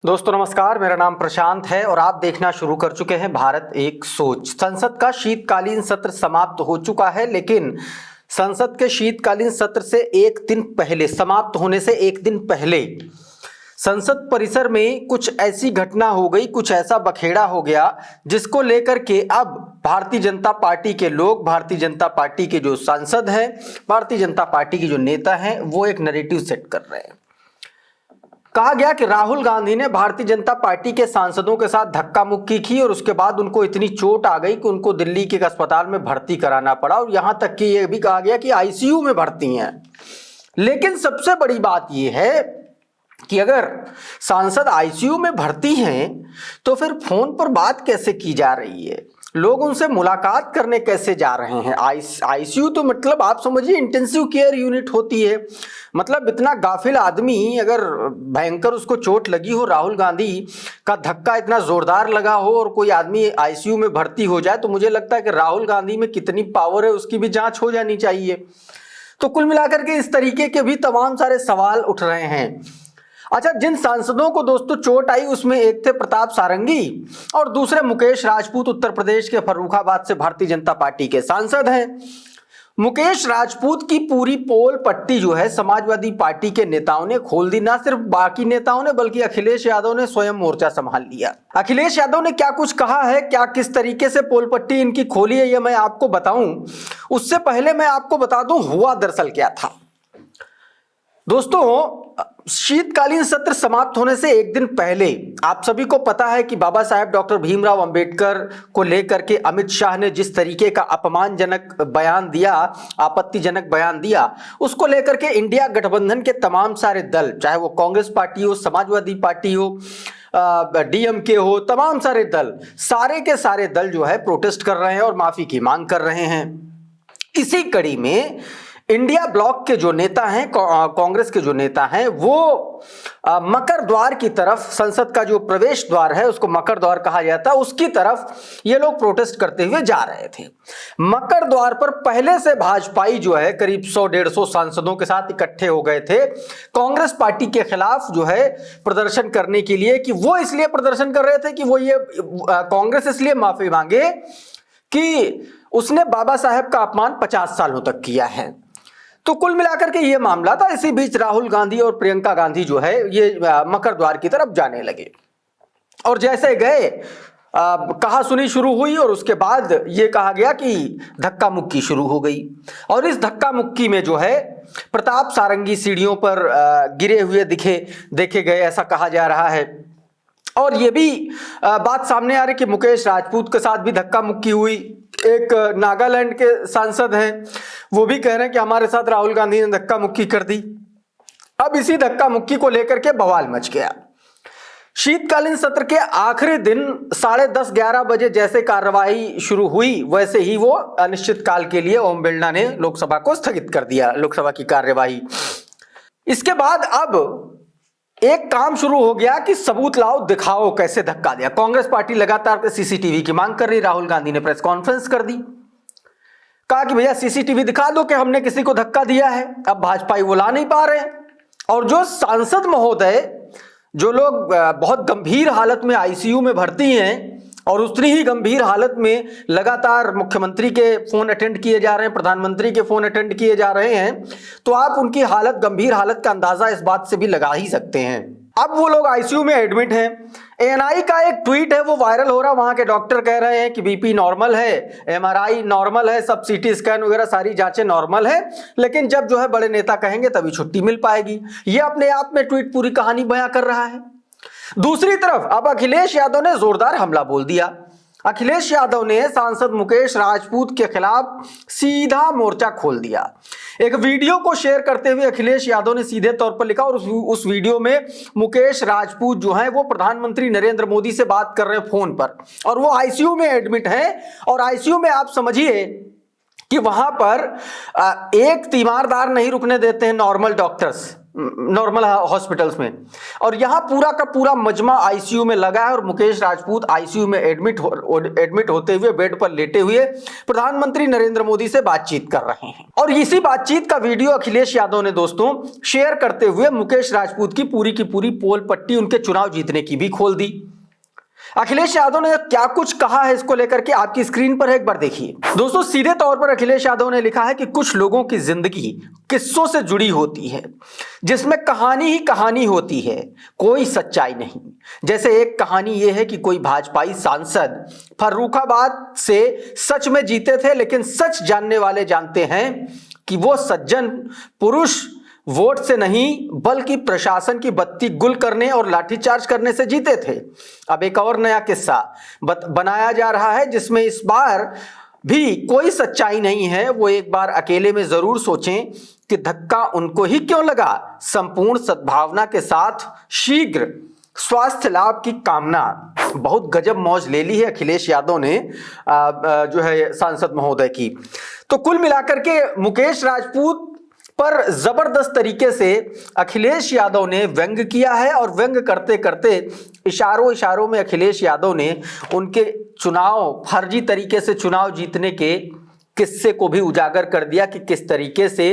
दोस्तों नमस्कार, मेरा नाम प्रशांत है और आप देखना शुरू कर चुके हैं भारत एक सोच। संसद का शीतकालीन सत्र समाप्त हो चुका है, लेकिन संसद के शीतकालीन सत्र से एक दिन पहले, समाप्त होने से एक दिन पहले संसद परिसर में कुछ ऐसी घटना हो गई, कुछ ऐसा बखेड़ा हो गया जिसको लेकर के अब भारतीय जनता पार्टी के लोग, भारतीय जनता पार्टी के जो सांसद हैं, भारतीय जनता पार्टी के जो नेता हैं, वो एक नैरेटिव सेट कर रहे हैं। कहा गया कि राहुल गांधी ने भारतीय जनता पार्टी के सांसदों के साथ धक्का मुक्की की और उसके बाद उनको इतनी चोट आ गई कि उनको दिल्ली के एक अस्पताल में भर्ती कराना पड़ा और यहां तक कि यह भी कहा गया कि आईसीयू में भर्ती हैं। लेकिन सबसे बड़ी बात यह है कि अगर सांसद आईसीयू में भर्ती हैं तो फिर फोन पर बात कैसे की जा रही है, लोग उनसे मुलाकात करने कैसे जा रहे हैं। आईसीयू तो मतलब आप समझिए इंटेंसिव केयर यूनिट होती है। मतलब इतना गाफिल आदमी, अगर भयंकर उसको चोट लगी हो, राहुल गांधी का धक्का इतना जोरदार लगा हो और कोई आदमी आईसीयू में भर्ती हो जाए, तो मुझे लगता है कि राहुल गांधी में कितनी पावर है उसकी भी जांच हो जानी चाहिए। तो कुल मिलाकर के इस तरीके के भी तमाम सारे सवाल उठ रहे हैं। अच्छा, जिन सांसदों को दोस्तों चोट आई उसमें एक थे प्रताप सारंगी और दूसरे मुकेश राजपूत, उत्तर प्रदेश के फर्रुखाबाद से भारतीय जनता पार्टी के सांसद हैं। मुकेश राजपूत की पूरी पोल पट्टी जो है समाजवादी पार्टी के नेताओं ने खोल दी। ना सिर्फ बाकी नेताओं ने बल्कि अखिलेश यादव ने स्वयं मोर्चा संभाल लिया। अखिलेश यादव ने क्या कुछ कहा है, क्या किस तरीके से पोल पट्टी इनकी खोली है, ये मैं आपको बताऊं। उससे पहले मैं आपको बता दूं हुआ दरअसल क्या था। दोस्तों, शीतकालीन सत्र समाप्त होने से एक दिन पहले आप सभी को पता है कि बाबा साहेब डॉक्टर भीमराव अंबेडकर को लेकर के अमित शाह ने जिस तरीके का अपमानजनक बयान दिया, आपत्तिजनक बयान दिया, उसको लेकर के इंडिया गठबंधन के तमाम सारे दल, चाहे वो कांग्रेस पार्टी हो, समाजवादी पार्टी हो, डीएमके हो, तमाम सारे दल, सारे के सारे दल जो है प्रोटेस्ट कर रहे हैं और माफी की मांग कर रहे हैं। इसी कड़ी में इंडिया ब्लॉक के जो नेता हैं, कांग्रेस के जो नेता हैं, वो मकर द्वार की तरफ, संसद का जो प्रवेश द्वार है उसको मकर द्वार कहा जाता है, उसकी तरफ ये लोग प्रोटेस्ट करते हुए जा रहे थे। मकर द्वार पर पहले से भाजपाई जो है करीब 100-150 सांसदों के साथ इकट्ठे हो गए थे कांग्रेस पार्टी के खिलाफ जो है प्रदर्शन करने के लिए। कि वो इसलिए प्रदर्शन कर रहे थे कि वो ये कांग्रेस इसलिए माफी मांगे कि उसने बाबा साहेब का अपमान 50 सालों तक किया है। तो कुल मिलाकर के ये मामला था। इसी बीच राहुल गांधी और प्रियंका गांधी जो है ये मकर द्वार की तरफ जाने लगे और जैसे गए कहा सुनी शुरू हुई और उसके बाद ये कहा गया कि धक्का मुक्की शुरू हो गई। और इस धक्का मुक्की में जो है प्रताप सारंगी सीढ़ियों पर गिरे हुए देखे गए, ऐसा कहा जा रहा है। और ये भी बात सामने आ रही कि मुकेश राजपूत के साथ भी धक्का मुक्की हुई। एक नागालैंड के सांसद हैं, वो भी कह रहे हैं कि हमारे साथ राहुल गांधी ने धक्का मुक्की कर दी। अब इसी धक्का मुक्की को लेकर के बवाल मच गया। शीतकालीन सत्र के आखिरी दिन 10:30-11 बजे जैसे कार्रवाई शुरू हुई, वैसे ही वो अनिश्चितकाल के लिए ओम बिरला ने लोकसभा को स्थगित कर दिया, लोकसभा की कार्यवाही। इसके बाद अब एक काम शुरू हो गया कि सबूत लाओ, दिखाओ कैसे धक्का दिया। कांग्रेस पार्टी लगातार सीसीटीवी की मांग कर रही। राहुल गांधी ने प्रेस कॉन्फ्रेंस कर दी, कहा कि भैया सीसीटीवी दिखा दो कि हमने किसी को धक्का दिया है। अब भाजपाई वो ला नहीं पा रहे हैं। और जो सांसद महोदय, जो लोग बहुत गंभीर हालत में आईसीयू में भर्ती हैं और उतनी ही गंभीर हालत में लगातार मुख्यमंत्री के फोन अटेंड किए जा रहे हैं, प्रधानमंत्री के फोन अटेंड किए जा रहे हैं, तो आप उनकी हालत, गंभीर हालत का अंदाजा इस बात से भी लगा ही सकते हैं। अब वो लोग आईसीयू में एडमिट हैं। एएनआई का एक ट्वीट है वो वायरल हो रहा है। वहां के डॉक्टर कह रहे हैं कि बीपी नॉर्मल है, एमआरआई नॉर्मल है, सब सीटी स्कैन वगैरह सारी जांचें नॉर्मल है, लेकिन जब जो है बड़े नेता कहेंगे तभी छुट्टी मिल पाएगी। ये अपने आप में ट्वीट पूरी कहानी बयां कर रहा है। दूसरी तरफ अब अखिलेश यादव ने जोरदार हमला बोल दिया। अखिलेश यादव ने सांसद मुकेश राजपूत के खिलाफ सीधा मोर्चा खोल दिया। एक वीडियो को शेयर करते हुए अखिलेश यादव ने सीधे तौर पर लिखा, और उस वीडियो में मुकेश राजपूत जो है वो प्रधानमंत्री नरेंद्र मोदी से बात कर रहे हैं फोन पर, और वो आईसीयू में एडमिट है। और आईसीयू में आप समझिए कि वहां पर एक तीमारदार नहीं रुकने देते हैं नॉर्मल डॉक्टर्स। नॉर्मल हॉस्पिटल्स में, और यहाँ पूरा का पूरा मजमा आईसीयू में लगा है और मुकेश राजपूत आईसीयू में एडमिट होते हुए बेड पर लेटे हुए प्रधानमंत्री नरेंद्र मोदी से बातचीत कर रहे हैं। और इसी बातचीत का वीडियो अखिलेश यादव ने दोस्तों शेयर करते हुए मुकेश राजपूत की पूरी पोल पट्टी उनके चुनाव जीतने की भी खोल दी। अखिलेश यादव ने क्या कुछ कहा है इसको लेकर के आपकी स्क्रीन पर एक बार देखिए। दोस्तों सीधे तौर पर अखिलेश यादव ने लिखा है कि कुछ लोगों की जिंदगी किस्सों से जुड़ी होती है, जिसमें कहानी ही कहानी होती है, कोई सच्चाई नहीं। जैसे एक कहानी यह है कि कोई भाजपाई सांसद फर्रुखाबाद से सच में जीते थे, लेकिन सच जानने वाले जानते हैं कि वो सज्जन पुरुष वोट से नहीं बल्कि प्रशासन की बत्ती गुल करने और लाठीचार्ज करने से जीते थे। अब एक और नया किस्सा बनाया जा रहा है जिसमें इस बार भी कोई सच्चाई नहीं है। वो एक बार अकेले में जरूर सोचें कि धक्का उनको ही क्यों लगा। संपूर्ण सद्भावना के साथ शीघ्र स्वास्थ्य लाभ की कामना। बहुत गजब मौज ले ली है अखिलेश यादव ने जो है सांसद महोदय की। तो कुल मिलाकर के मुकेश राजपूत पर जबरदस्त तरीके से अखिलेश यादव ने व्यंग किया है, और व्यंग करते करते इशारों में अखिलेश यादव ने उनके चुनाव फर्जी तरीके से चुनाव जीतने के किस्से को भी उजागर कर दिया कि किस तरीके से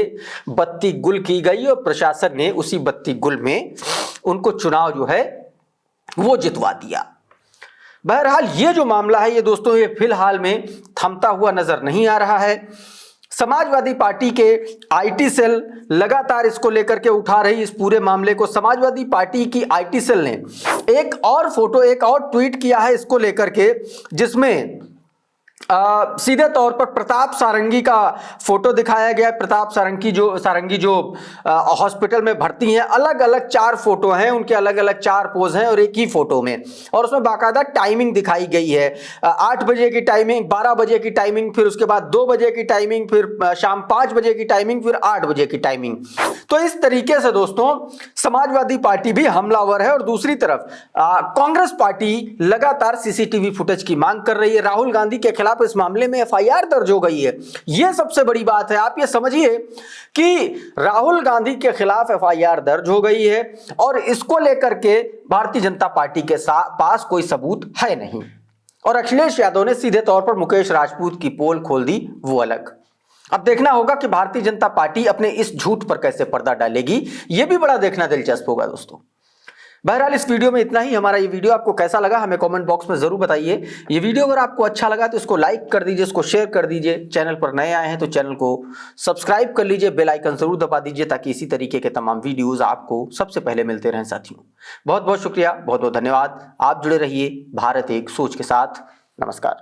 बत्ती गुल की गई और प्रशासन ने उसी बत्ती गुल में उनको चुनाव जो है वो जितवा दिया। बहरहाल ये जो मामला है ये दोस्तों ये फिलहाल में थमता हुआ नजर नहीं आ रहा है। समाजवादी पार्टी के आईटी सेल लगातार इसको लेकर के उठा रही इस पूरे मामले को। समाजवादी पार्टी की आईटी सेल ने एक और ट्वीट किया है इसको लेकर के, जिसमें सीधे तौर पर प्रताप सारंगी का फोटो दिखाया गया है। प्रताप सारंगी जो हॉस्पिटल में भर्ती हैं, अलग अलग 4 फोटो हैं, उनके अलग अलग 4 पोज हैं और एक ही फोटो में, और उसमें बाकायदा टाइमिंग दिखाई गई है। 8 बजे की टाइमिंग, 12 बजे की टाइमिंग, फिर उसके बाद 2 बजे की टाइमिंग, फिर शाम 5 बजे की टाइमिंग, फिर 8 बजे की टाइमिंग। तो इस तरीके से दोस्तों समाजवादी पार्टी भी हमलावर है, और दूसरी तरफ कांग्रेस पार्टी लगातार सीसीटीवी फुटेज की मांग कर रही है। राहुल गांधी के खिलाफ इस मामले में एफआईआर दर्ज हो गई है। यह सबसे बड़ी बात है। आप ये समझिए कि राहुल गांधी के खिलाफ एफआईआर दर्ज हो गई है और इसको लेकर के भारतीय जनता पार्टी के पास कोई सबूत है नहीं, और अखिलेश यादव ने सीधे तौर पर मुकेश राजपूत की पोल खोल दी, वो अलग। अब देखना होगा कि भारतीय जनता पार्टी अपने इस झूठ पर कैसे पर्दा डालेगी, यह भी बड़ा देखना दिलचस्प होगा दोस्तों। बहरहाल इस वीडियो में इतना ही। हमारा ये वीडियो आपको कैसा लगा हमें कमेंट बॉक्स में जरूर बताइए। ये वीडियो अगर आपको अच्छा लगा तो इसको लाइक कर दीजिए, इसको शेयर कर दीजिए। चैनल पर नए आए हैं तो चैनल को सब्सक्राइब कर लीजिए, बेल आइकन जरूर दबा दीजिए ताकि इसी तरीके के तमाम वीडियोस आपको सबसे पहले मिलते रहें साथियों। बहुत बहुत शुक्रिया, बहुत बहुत धन्यवाद। आप जुड़े रहिए भारत एक सोच के साथ। नमस्कार।